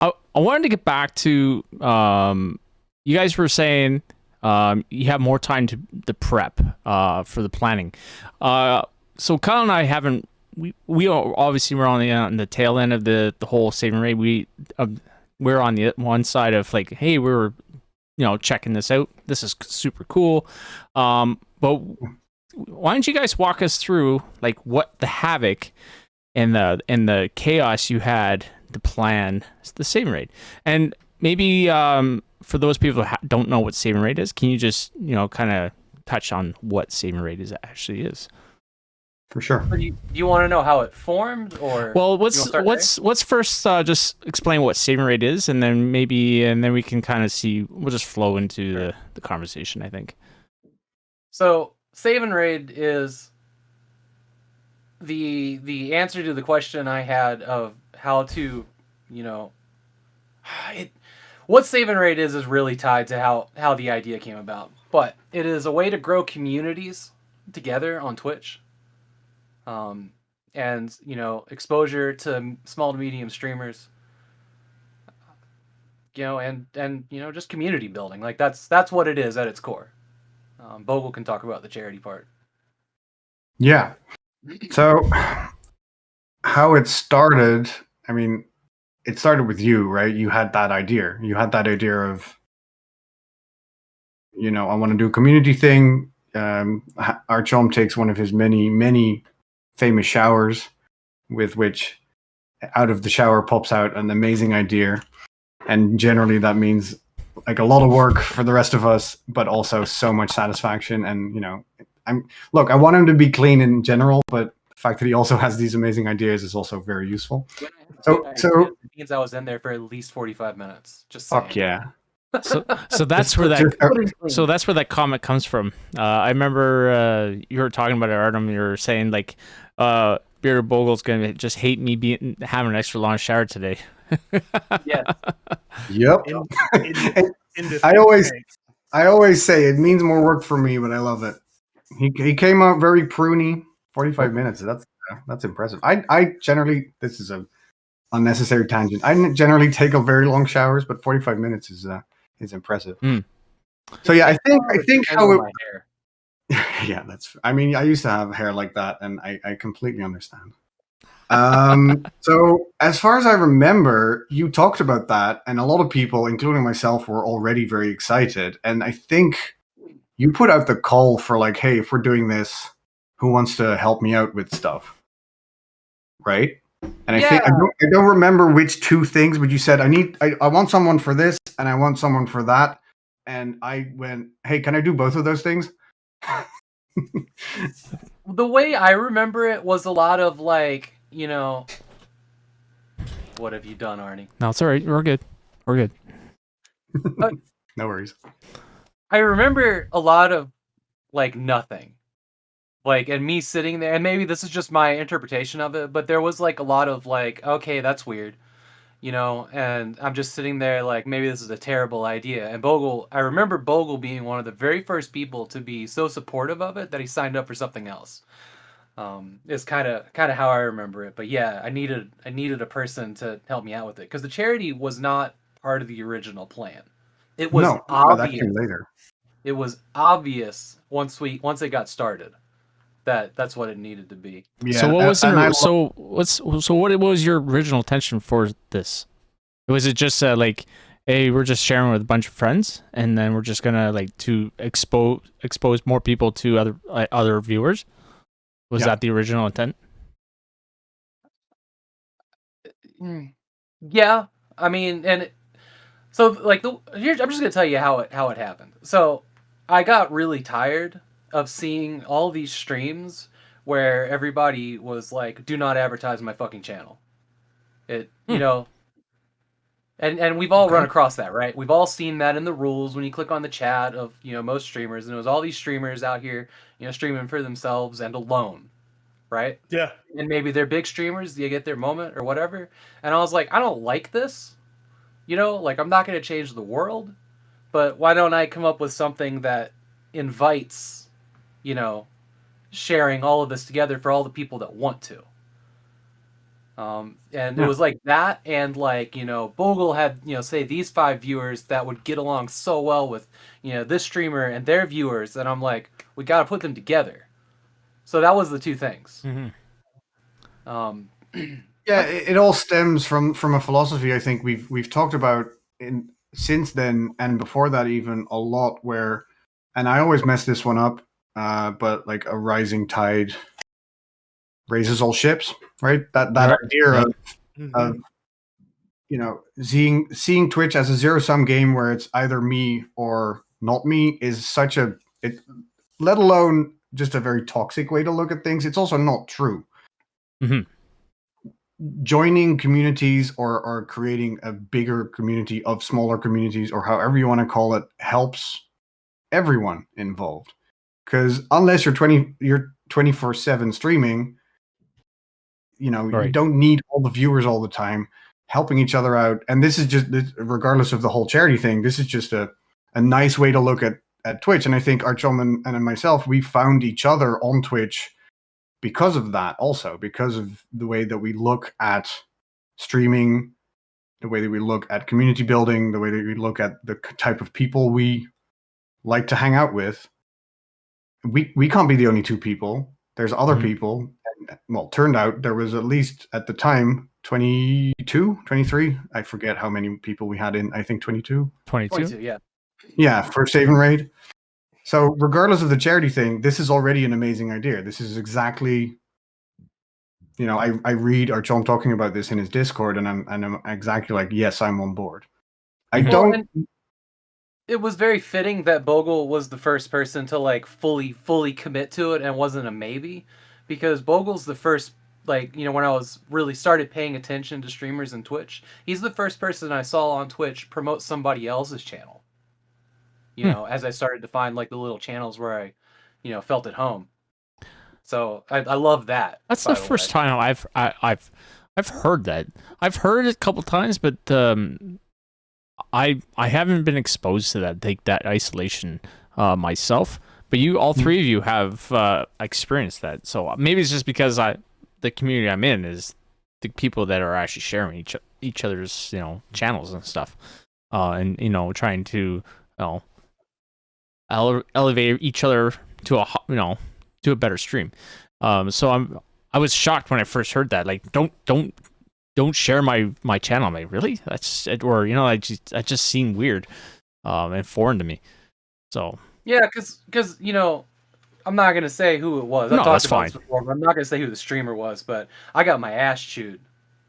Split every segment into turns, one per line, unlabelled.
I wanted to get back to you guys were saying you have more time to prep for the planning. So Kyle and I haven't we are obviously we're on the tail end of the whole saving rate. We're on the one side of like, hey, we're checking this out. This is super cool. But why don't you guys walk us through like what the havoc and the chaos you had to plan the saving rate, and maybe for those people who don't know what saving rate is, can you just kind of touch on what saving rate actually is?
For sure.
Do you want to know how it formed, or
well, let's first just explain what saving rate is, and then we can kind of see. We'll just flow into the conversation, I think.
So saving rate is the answer to the question I had of how to, what saving rate is really tied to how the idea came about. But it is a way to grow communities together on Twitch. And exposure to small to medium streamers, and just community building. Like that's what it is at its core. Bogle can talk about the charity part.
Yeah. So how it started, I mean, it started with you, right? You had that idea. You had that idea of, I want to do a community thing. Artyom takes one of his many famous showers, with which out of the shower pops out an amazing idea. And generally that means like a lot of work for the rest of us, but also so much satisfaction. And, I want him to be clean in general, but the fact that he also has these amazing ideas is also very useful. So
it means I was in there for at least 45 minutes. Just saying.
Fuck yeah.
So that's where that comment comes from. I remember you were talking about it, Artyom. You were saying like, Bearded Bogle's gonna just hate me having an extra long shower today.
Yeah.
Yep. I always say it means more work for me, but I love it. He came out very pruny. 45 minutes. That's impressive. I generally, this is a unnecessary tangent. I generally take a very long showers, but 45 minutes is impressive. So yeah, I think how it. Yeah, I mean, I used to have hair like that, and I completely understand. So as far as I remember, you talked about that, and a lot of people, including myself, were already very excited. And I think you put out the call for like, hey, if we're doing this, who wants to help me out with stuff? Right? And I think I don't remember which two things, but you said I want someone for this and I want someone for that. And I went, hey, can I do both of those things?
The way I remember it was a lot of like, what have you done, Arnie?
No, it's all right. We're good.
No worries.
I remember a lot of like nothing. Like, and me sitting there, and maybe this is just my interpretation of it, but there was like a lot of like, okay, that's weird, and I'm just sitting there like, maybe this is a terrible idea. And I remember Bogle being one of the very first people to be so supportive of it that he signed up for something else. Is kind of how I remember it. But yeah, I needed a person to help me out with it, because the charity was not part of the original plan. It was obvious.
That came later.
It was obvious once it got started that's what it needed to be.
Yeah. So what was your original intention for this? Was it just like, hey, we're just sharing with a bunch of friends, and then we're just gonna like to expose more people to other viewers? Was that the original intent?
Yeah, I mean, so like I'm just gonna tell you how it happened. So I got really tired of seeing all these streams where everybody was like, "Do not advertise my fucking channel." And we've all run across that, right? We've all seen that in the rules when you click on the chat of most streamers, and it was all these streamers out here streaming for themselves and alone, right?
Yeah.
And maybe they're big streamers, they get their moment or whatever. And I was like, I don't like this. Like, I'm not going to change the world, but why don't I come up with something that invites, sharing all of this together for all the people that want to. And it was like that, and like, you know, Bogle had, you know, say these 5 viewers that would get along so well with, you know, this streamer and their viewers, and I'm like, we got to put them together. So that was the two things.
Yeah, it all stems from a philosophy I think we've talked about since then and before that even a lot, where, and I always mess this one up, but like a rising tide raises all ships, right? That idea of you know, seeing Twitch as a zero-sum game where it's either me or not me is such a let alone just a very toxic way to look at things. It's also not true. Joining communities or creating a bigger community of smaller communities, or however you want to call it, helps everyone involved. Because unless you're 24/7 streaming, you know, you don't need all the viewers all the time. Helping each other out, and this is just, regardless of the whole charity thing, this is just a nice way to look at Twitch. And I think Artyom and myself, we found each other on Twitch because of that, also because of the way that we look at streaming, the way that we look at community building, the way that we look at the type of people we like to hang out with. We can't be the only 2 people. There's other people. And, well, turned out there was at least at the time 22, 23. I forget how many people we had in. I think 22.
22,
yeah.
Yeah, for Save and Raid. So regardless of the charity thing, this is already an amazing idea. This is exactly, you know, I read Artyom talking about this in his Discord, and I'm exactly like, yes, I'm on board.
It was very fitting that Bogle was the first person to like fully commit to it and wasn't a maybe, because Bogle's the first, like, you know, when I was really started paying attention to streamers and Twitch, he's the first person I saw on Twitch promote somebody else's channel. You know, as I started to find like the little channels where I, you know, felt at home. So I love that.
That's the first time I've heard that. I've heard it a couple times, but I haven't been exposed to that isolation myself. But all 3 of you have experienced that. So maybe it's just because the community I'm in is the people that are actually sharing each other's, you know, channels and stuff, and, you know, trying to, you know, elevate each other to a better stream. So I was shocked when I first heard that. Like, don't share my channel. I'm like, really? Or, you know, I just seemed weird and foreign to me. So
yeah, because you know, I'm not gonna say who it was.
No, that's fine.
Before, but I'm not gonna say who the streamer was. But I got my ass chewed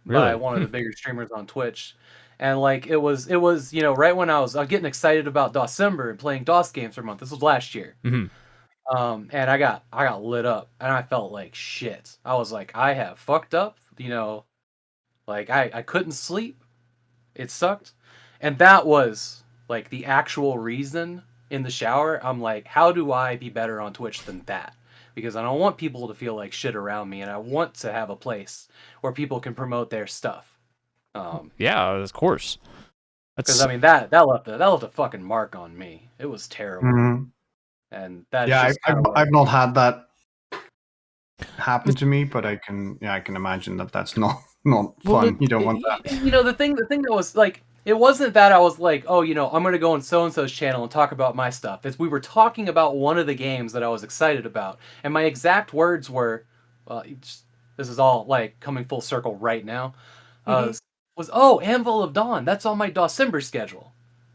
by one of the bigger streamers on Twitch, and like it was you know, right when I was getting excited about December and playing DOS games for a month. This was last year. And I got lit up, and I felt like shit. I was like, I have fucked up, you know, like I couldn't sleep. It sucked. And that was like the actual reason in the shower. I'm like, how do I be better on Twitch than that? Because I don't want people to feel like shit around me, and I want to have a place where people can promote their stuff.
Yeah, of course.
Because I mean that left a fucking mark on me. It was terrible. And that
I've not had that happen to me, but I can imagine that's not fun. You don't want that.
You know, the thing that was like, it wasn't that I was like, oh, you know, I'm gonna go on so and so's channel and talk about my stuff. It's we were talking about one of the games that I was excited about, and my exact words were, this is all like coming full circle right now. Was Anvil of Dawn? That's on my December schedule.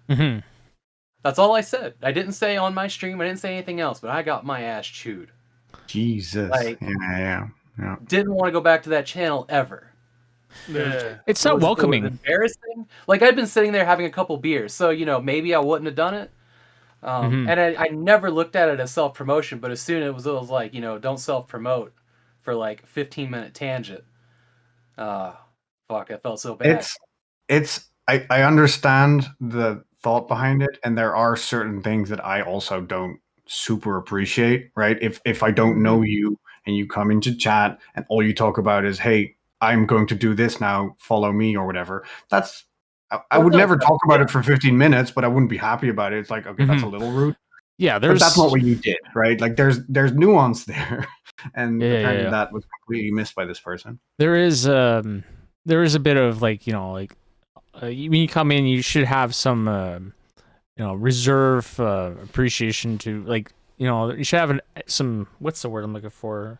That's all I said. I didn't say on my stream. I didn't say anything else, but I got my ass chewed.
Jesus.
Like,
yeah.
Didn't want to go back to that channel ever.
Yeah. It's not welcoming.
It was embarrassing. Like, I'd been sitting there having a couple beers, so, you know, maybe I wouldn't have done it. And I never looked at it as self-promotion, but as soon as it was like, you know, don't self-promote for like 15-minute tangent. Fuck, I felt so bad.
I understand the thought behind it, and there are certain things that I also don't super appreciate, right? If I don't know you and you come into chat and all you talk about is, hey, I'm going to do this now, follow me or whatever. I would never talk about it for 15 minutes, but I wouldn't be happy about it. It's like, okay, that's a little rude.
Yeah,
but that's not what you did, right? Like there's nuance there. And apparently that was completely missed by this person.
There is there is a bit of like when you come in, you should have some reserve appreciation to like you should have some what's the word I'm looking for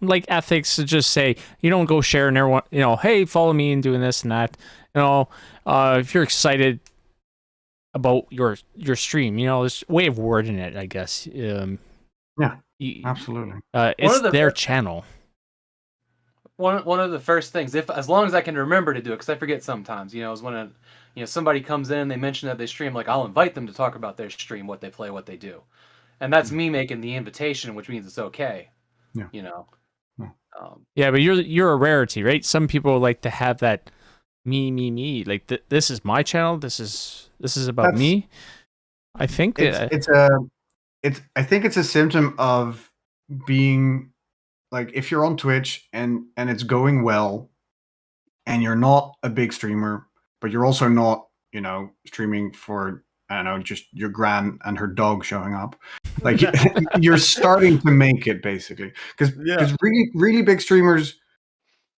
like ethics to just say you don't go sharing everyone hey follow me and doing this and that if you're excited about your stream there's a way of wording it I guess
absolutely
it's their channel.
One of the first things, as long as I can remember to do it, because I forget sometimes, is when somebody comes in, they mention that they stream, like I'll invite them to talk about their stream, what they play, what they do, and that's me making the invitation, which means it's okay.
Yeah, but you're a rarity, right? Some people like to have that me. Like this is my channel. This is about me. I think
I think it's a symptom of being like if you're on Twitch and it's going well, and you're not a big streamer, but you're also not streaming for I don't know just your gran and her dog showing up. Like you're starting to make it basically because really big streamers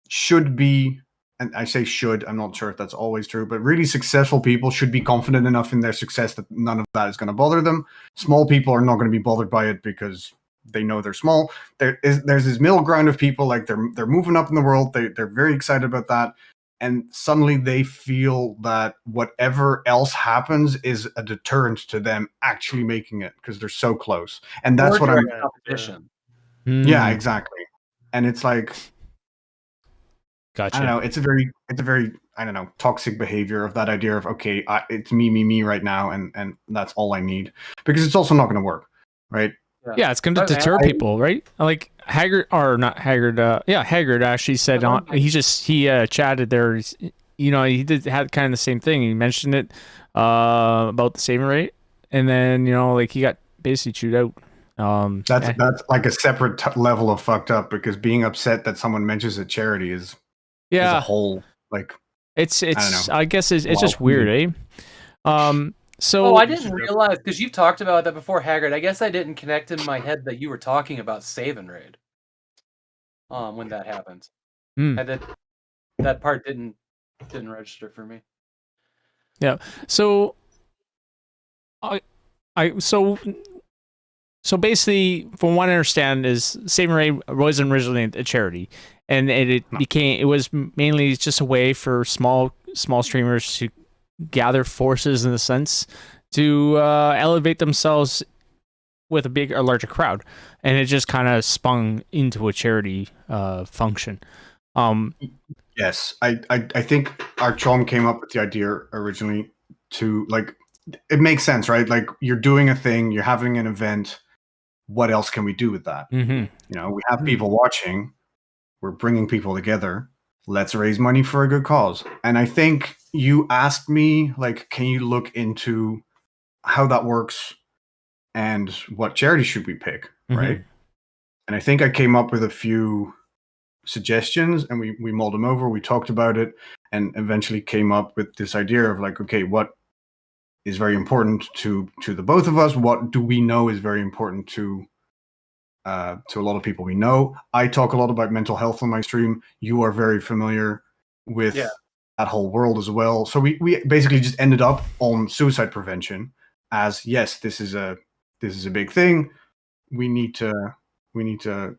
should be, and I say should, I'm not sure if that's always true, but really successful people should be confident enough in their success that none of that is going to bother them. Small people are not going to be bothered by it because they know they're small. There's this middle ground of people like they're moving up in the world. They're very excited about that. And suddenly they feel that whatever else happens is a deterrent to them actually making it because they're so close. And that's what I'm.
Competition.
Yeah, exactly. And it's like,
gotcha.
I don't know. It's a very I don't know toxic behavior of that idea of okay, it's me right now, and that's all I need because it's also not going to work, right?
Yeah, it's going to deter people, right? Like Haggard Haggard actually said he chatted there. He had kind of the same thing. He mentioned it about the saving rate, and then like he got basically chewed out.
That's like a separate level of fucked up because being upset that someone mentions a charity is a whole like
it's I guess it's just weird, eh? So
I didn't realize because you've talked about that before, Haggard. I guess I didn't connect in my head that you were talking about save and raid. When that happens, that part didn't register for me.
Yeah. So so basically, from what I understand, is Save and Raid wasn't originally a charity, and it was mainly just a way for small streamers to gather forces in a sense to elevate themselves with a larger crowd, and it just kind of spun into a charity function.
Yes, I think Artyom came up with the idea originally to like it makes sense, right? Like you're doing a thing, you're having an event. What else can we do with that?
Mm-hmm.
We have people watching. We're bringing people together. Let's raise money for a good cause. And I think you asked me, like, can you look into how that works and what charity should we pick, right? And I think I came up with a few suggestions and we mulled them over. We talked about it and eventually came up with this idea of like, okay, what is very important to the both of us? What do we know is very important to a lot of people we know? I talk a lot about mental health on my stream. You are very familiar with that whole world as well. So we basically just ended up on suicide prevention as yes, this is a big thing. We need to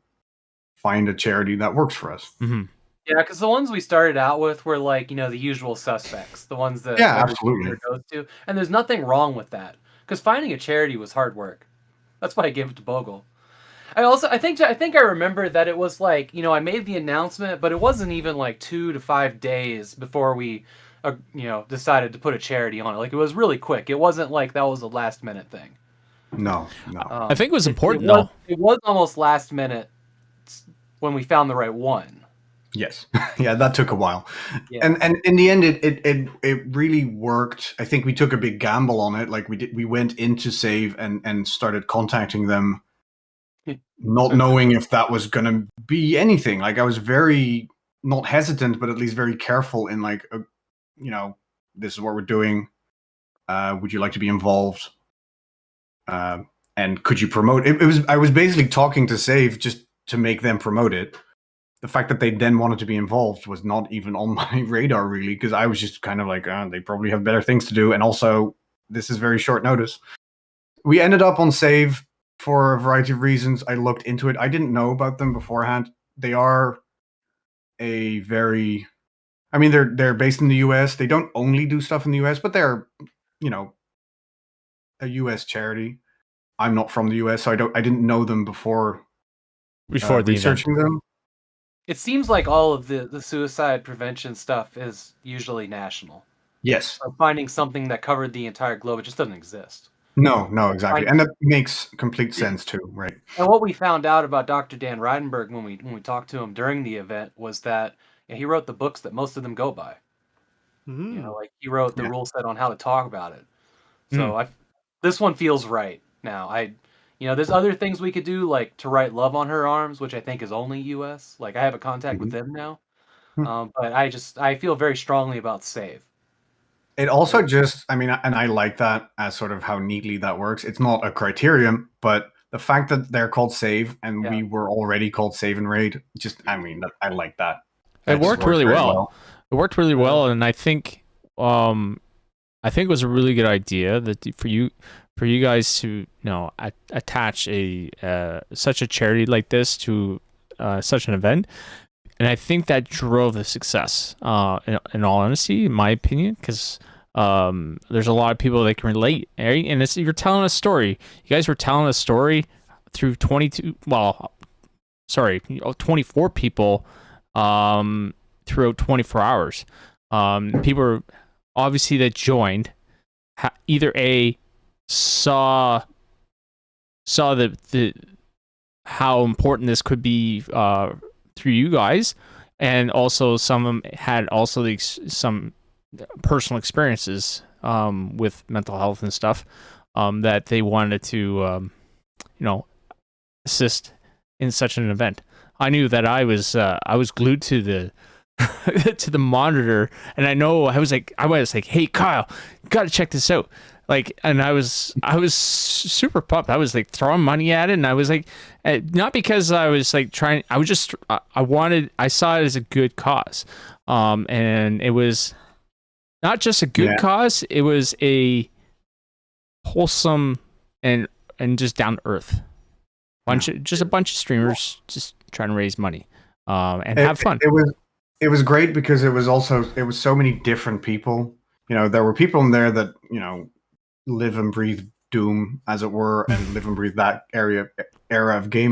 find a charity that works for us.
Mm-hmm.
Yeah, because the ones we started out with were like, the usual suspects, the ones that
absolutely
goes to, and there's nothing wrong with that. Because finding a charity was hard work. That's why I gave it to Bogle. I think I remember that it was like, I made the announcement, but it wasn't even like 2 to 5 days before we, decided to put a charity on it. Like it was really quick. It wasn't like that was a last minute thing.
No.
I think it was important though.
It was almost last minute when we found the right one.
Yes. Yeah, that took a while. Yeah. And in the end it really worked. I think we took a big gamble on it. Like we went into Save and started contacting them not knowing if that was going to be anything. Like I was very not hesitant but at least very careful in like this is what we're doing. Would you like to be involved? And could you promote it? I was basically talking to Save just to make them promote it. the fact that they then wanted to be involved was not even on my radar, really, because I was just kind of like, they probably have better things to do. And also, this is very short notice. We ended up on Save for a variety of reasons. I looked into it. I didn't know about them beforehand. They are they're based in the US. They don't only do stuff in the US, but they're, a US charity. I'm not from the US, so I didn't know them before
the
researching them.
It seems like all of the suicide prevention stuff is usually national.
Yes.
So finding something that covered the entire globe, it just doesn't exist.
No, exactly. And that makes complete sense too, right?
And what we found out about Dr. Dan Reidenberg when we talked to him during the event was that he wrote the books that most of them go by. Like he wrote the rule set on how to talk about it. So this one feels right now. There's other things we could do, like to write "Love on Her Arms," which I think is only U.S. Like I have a contact with them now, but I feel very strongly about Save.
It also just, and I like that as sort of how neatly that works. It's not a criterion, but the fact that they're called Save and we were already called Save and Raid, I like that.
It worked really well. It worked really well, and I think it was a really good idea that for you guys to attach such a charity like this to such an event, and I think that drove the success. In all honesty, in my opinion, because there's a lot of people that can relate, right? And you're telling a story. You guys were telling a story through 24 people throughout 24 hours. People were, obviously, that joined either saw the how important this could be through you guys, and also some of them had also some personal experiences with mental health and stuff that they wanted to assist in such an event. I knew that I was glued to the to the monitor, and I was like, hey Kyle, you gotta check this out. Like, and I was super pumped. I was like throwing money at it, and I was like, not because I was like trying. I was just I saw it as a good cause, and it was not just a good cause. It was a wholesome and just down to earth just a bunch of streamers just trying to raise money and have fun.
It was great because it was so many different people. There were people in there that live and breathe Doom, as it were, and live and breathe that era of gaming.